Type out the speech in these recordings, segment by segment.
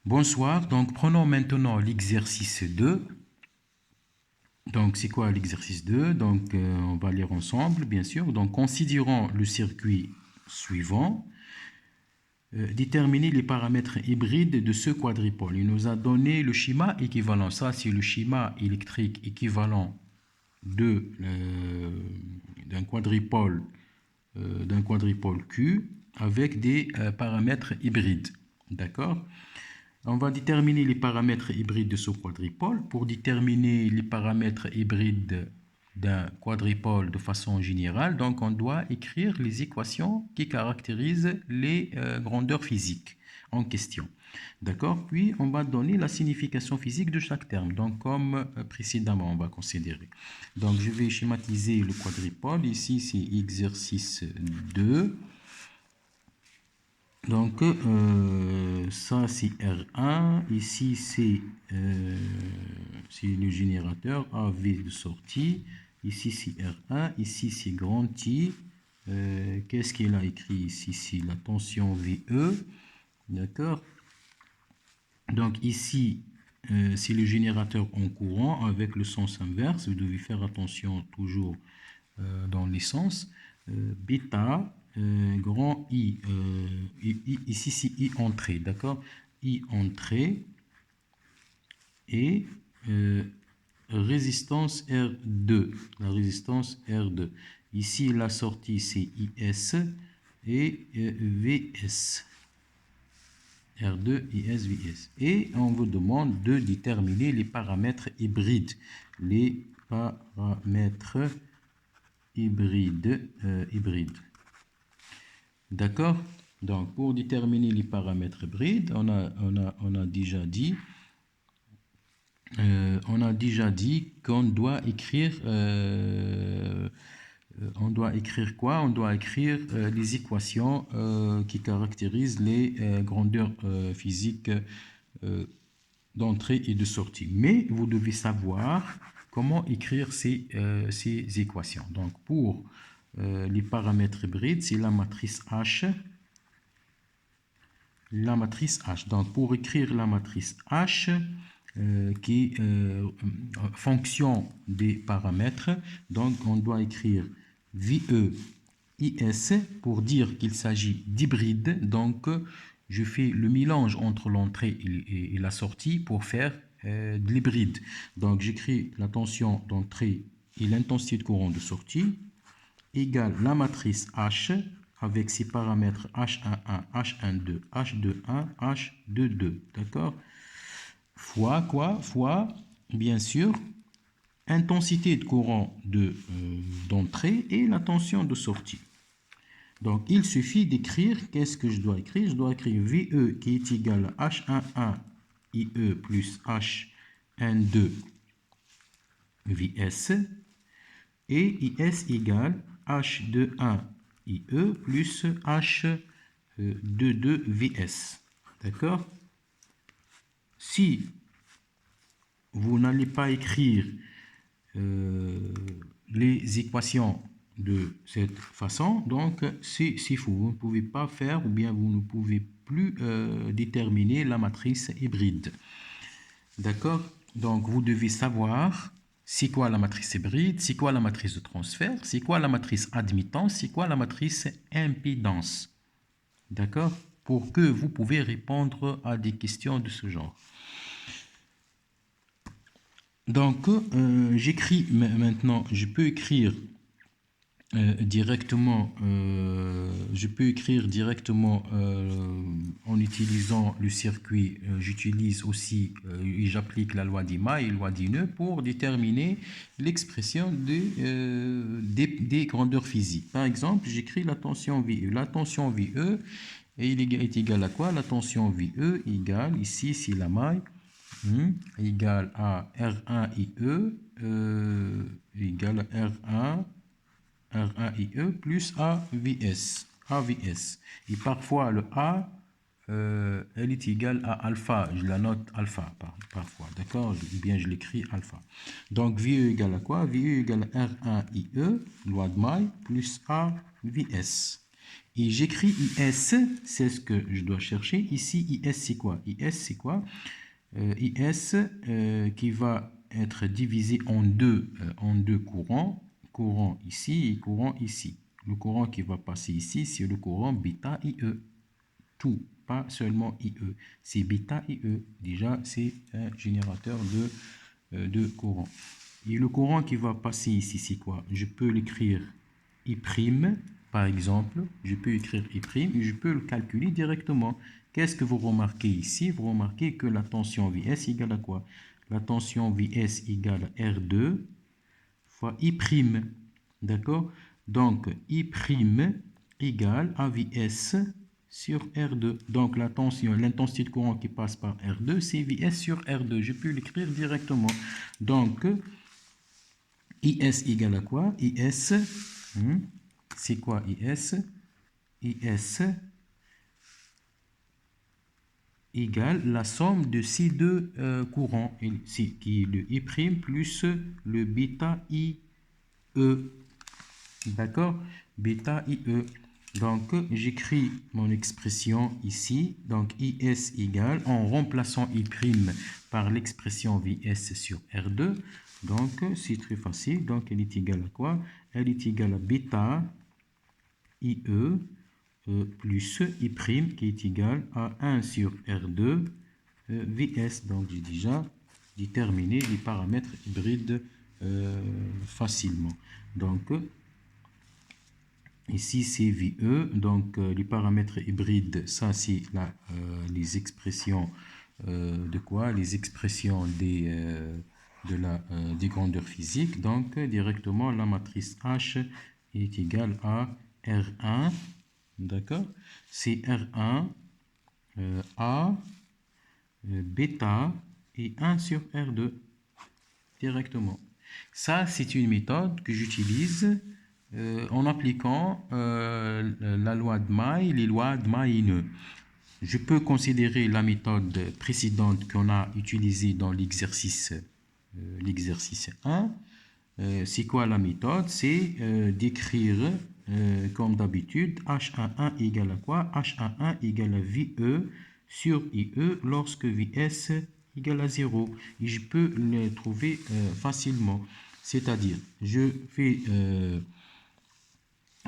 Bonsoir, donc prenons maintenant l'exercice 2. Donc c'est quoi l'exercice 2? Donc on va lire ensemble, bien sûr. Donc considérons le circuit suivant. Déterminer les paramètres hybrides de ce quadripôle. Il nous a donné le schéma équivalent. Ça, c'est le schéma électrique équivalent d'un quadripôle Q avec des paramètres hybrides. D'accord? On va déterminer les paramètres hybrides de ce quadripôle. Pour déterminer les paramètres hybrides d'un quadripôle de façon générale, donc on doit écrire les équations qui caractérisent les grandeurs physiques en question. D'accord? Puis on va donner la signification physique de chaque terme, donc comme précédemment on va considérer. Donc je vais schématiser le quadripôle. Ici c'est exercice 2. Donc, ça c'est R1, ici c'est le générateur AV de sortie, ici c'est R1, ici c'est grand I. Qu'est-ce qu'il a écrit ici? C'est la tension VE, d'accord? Donc ici, c'est le générateur en courant avec le sens inverse, vous devez faire attention toujours dans les sens. Bêta, grand I, ici c'est I entrée, d'accord? I entrée et résistance R2, la résistance R2. Ici la sortie c'est IS et VS. R2, IS, VS. Et on vous demande de déterminer les paramètres hybrides. Les paramètres hybrides. D'accord? Donc, pour déterminer les paramètres hybrides, on a déjà dit qu'on doit écrire quoi? On doit écrire les équations qui caractérisent les grandeurs physiques d'entrée et de sortie. Mais vous devez savoir comment écrire ces équations. Donc pour les paramètres hybrides, c'est la matrice H. La matrice H. Donc pour écrire la matrice H, qui est fonction des paramètres, donc on doit écrire VE IS pour dire qu'il s'agit d'hybride. Donc je fais le mélange entre l'entrée et la sortie pour faire de l'hybride. Donc j'écris la tension d'entrée et l'intensité de courant de sortie égale la matrice H avec ses paramètres H11, H12, H21, H22. D'accord? Fois quoi? Fois, bien sûr, intensité de courant d'entrée et la tension de sortie. Donc, il suffit d'écrire, qu'est-ce que je dois écrire? Je dois écrire VE qui est égal à H11 IE plus H12 VS et IS égale H21 IE plus H22 VS. D'accord? Si vous n'allez pas écrire les équations de cette façon, donc c'est faux. Vous ne pouvez pas faire ou bien vous ne pouvez plus déterminer la matrice hybride. D'accord? Donc vous devez savoir c'est quoi la matrice hybride, c'est quoi la matrice de transfert, c'est quoi la matrice admittance, c'est quoi la matrice impédance. D'accord? Pour que vous pouvez répondre à des questions de ce genre. Donc, j'écris maintenant, je peux écrire directement en utilisant le circuit. J'utilise aussi et j'applique la loi d'Ima et la loi d'Ineux pour déterminer l'expression des grandeurs physiques. Par exemple, j'écris la tension VE. La tension VE est égale à quoi? La tension VE égale, ici c'est la maille, égale à R1 IE égale à R1 IE plus AVS. Et parfois le A, elle est égale à alpha. Je la note alpha parfois. D'accord? Ou bien je l'écris alpha. Donc VE égale à quoi? VE égale à R1 IE, loi de May, plus AVS. Et j'écris IS, c'est ce que je dois chercher. Ici, IS, c'est quoi? IS, c'est quoi? IS qui va être divisé en deux courants. Courant ici et courant ici. Le courant qui va passer ici, c'est le courant bêta IE. Tout, pas seulement IE. C'est bêta IE. Déjà, c'est un générateur de courant. Et le courant qui va passer ici, c'est quoi? Je peux l'écrire I', par exemple. Je peux écrire I' et je peux le calculer directement. Qu'est-ce que vous remarquez ici? Vous remarquez que la tension Vs égale à quoi? La tension Vs égale à R2 fois I'. D'accord? Donc, I' égale à Vs sur R2. Donc, la tension, l'intensité de courant qui passe par R2, c'est Vs sur R2. Je peux l'écrire directement. Donc, IS égale à quoi? IS, c'est quoi IS? IS égale la somme de ces deux courants, qui est le I' plus le bêta IE. D'accord? Bêta IE. Donc, j'écris mon expression ici. Donc, IS égale, en remplaçant I' par l'expression Vs sur R2. Donc, c'est très facile. Donc, elle est égale à quoi? Elle est égale à bêta IE plus I' qui est égal à 1 sur R2 Vs. Donc, j'ai déjà déterminé les paramètres hybrides facilement. Donc, ici, c'est VE. Donc, les paramètres hybrides, ça, c'est les expressions de quoi? Les expressions des grandeurs physiques. Donc, directement, la matrice H est égale à R1. D'accord? C'est R1, A, bêta et 1 sur R2 directement. Ça, c'est une méthode que j'utilise en appliquant la loi de May, les lois de May-Ineux. Je peux considérer la méthode précédente qu'on a utilisée dans l'exercice 1. C'est quoi la méthode? C'est d'écrire comme d'habitude H11 égale à quoi? H11 égale à VE sur IE lorsque Vs égale à 0. Et je peux le trouver facilement. C'est-à-dire, je fais...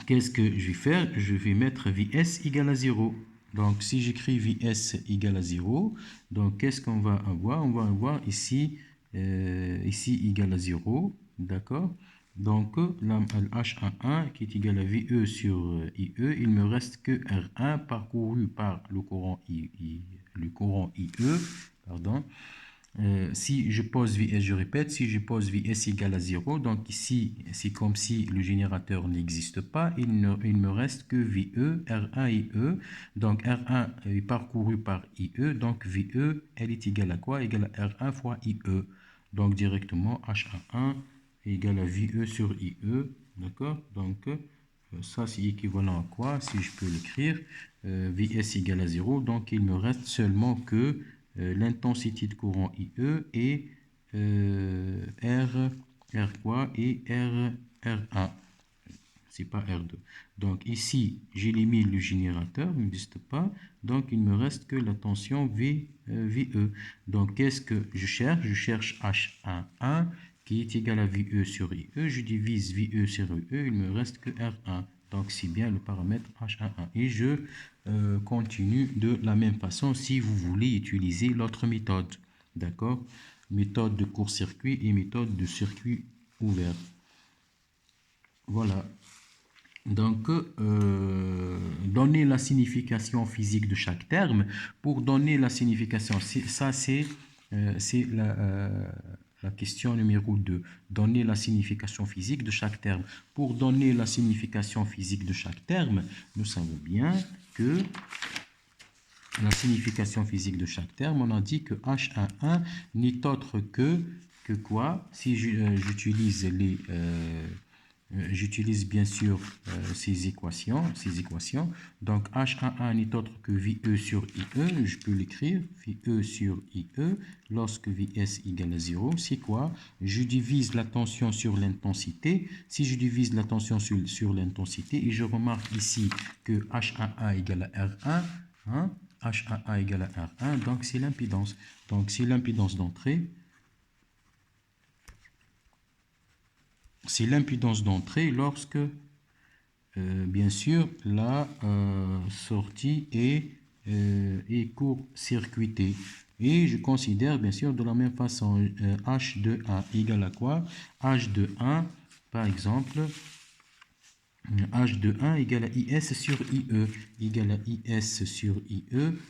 qu'est-ce que je vais faire? Je vais mettre Vs égale à 0. Donc, si j'écris Vs égale à 0, donc qu'est-ce qu'on va avoir? On va avoir ici, ici égale à 0. D'accord? Donc, la H11 qui est égal à VE sur IE, il me reste que R1 parcouru par le courant IE, pardon. Si je pose Vs, je répète, si je pose Vs égale à 0, donc ici, c'est comme si le générateur n'existe pas, il me reste que VE, R1 et E. Donc R1 est parcouru par IE, donc VE, elle est égale à quoi? Égale à R1 fois IE. Donc directement, H11 est égal à VE sur IE, d'accord? Donc ça, c'est équivalent à quoi? Si je peux l'écrire, Vs égale à 0, donc il me reste seulement que l'intensité de courant IE et R quoi? Et R1. C'est pas R2. Donc ici, j'élimine le générateur, il n'existe pas. Donc il me reste que la tension VE. Donc qu'est-ce que je cherche? Je cherche H11 qui est égal à VE sur IE. Je divise VE sur IE, il me reste que R1. Donc c'est bien le paramètre H11. Et je continue de la même façon si vous voulez utiliser l'autre méthode. D'accord? Méthode de court-circuit et méthode de circuit ouvert. Voilà. Donc, donner la signification physique de chaque terme. Pour donner la signification, ça c'est la question numéro 2. Donner la signification physique de chaque terme. Pour donner la signification physique de chaque terme, nous savons bien que la signification physique de chaque terme, on a dit que H11 n'est autre que quoi? Si j'utilise j'utilise bien sûr ces équations. Donc H11 n'est autre que VE sur IE. Je peux l'écrire VE sur IE lorsque VS égale à 0. C'est quoi? Je divise la tension sur l'intensité. Si je divise la tension sur l'intensité, et je remarque ici que H11 égale à R1, hein, H11 égale à R1, donc c'est l'impédance. Donc c'est l'impédance d'entrée. C'est l'impédance d'entrée lorsque, bien sûr, la sortie est court-circuitée. Et je considère, bien sûr, de la même façon, H21 égale à quoi? H21, par exemple, H21 égale à IS sur IE. Égale à IS sur IE.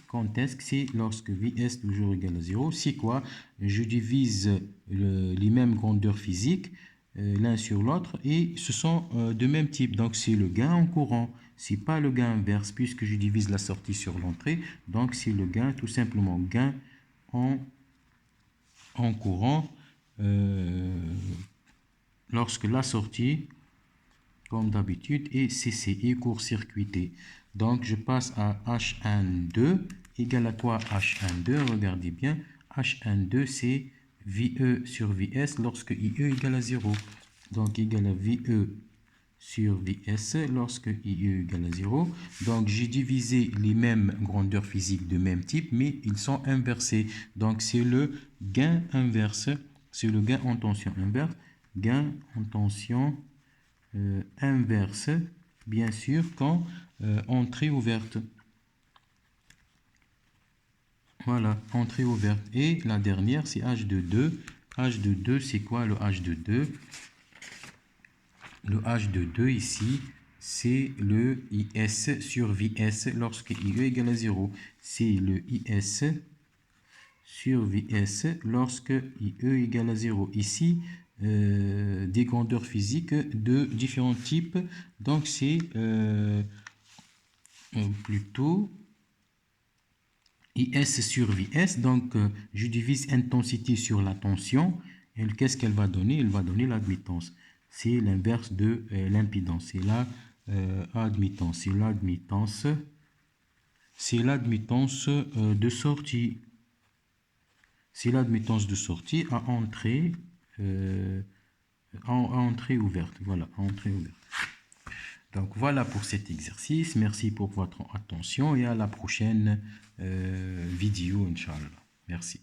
Quand est-ce que c'est? Lorsque VS toujours égale à 0. C'est quoi? Je divise les mêmes grandeurs physiques l'un sur l'autre et ce sont de même type. Donc c'est le gain en courant. C'est pas le gain inverse puisque je divise la sortie sur l'entrée. Donc c'est le gain, tout simplement gain en courant lorsque la sortie, comme d'habitude, est CCI court-circuité. Donc je passe à H12 égale à quoi? H12, regardez bien, H12 c'est VE sur VS lorsque IE égale à 0. Donc égale à VE sur VS lorsque IE égale à 0. Donc j'ai divisé les mêmes grandeurs physiques de même type, mais ils sont inversés. Donc c'est le gain inverse, c'est le gain en tension inverse, gain en tension inverse, bien sûr, quand entrée ouverte. Voilà, entrée ouverte. Et la dernière, c'est H22. H22, c'est quoi le H22? Le H22 ici, c'est le IS sur VS lorsque IE égale à 0. C'est le IS sur VS lorsque IE égale à 0. Ici, des grandeurs physiques de différents types. Donc, c'est plutôt IS sur VS. Donc, je divise intensité sur la tension. Et qu'est-ce qu'elle va donner? Elle va donner l'admittance. C'est l'inverse de l'impédance. C'est la admittance. C'est l'admittance. C'est l'admittance de sortie. C'est l'admittance de sortie à entrée, entrée ouverte. Voilà, entrée ouverte. Donc voilà pour cet exercice. Merci pour votre attention et à la prochaine vidéo, Inch'Allah. Merci.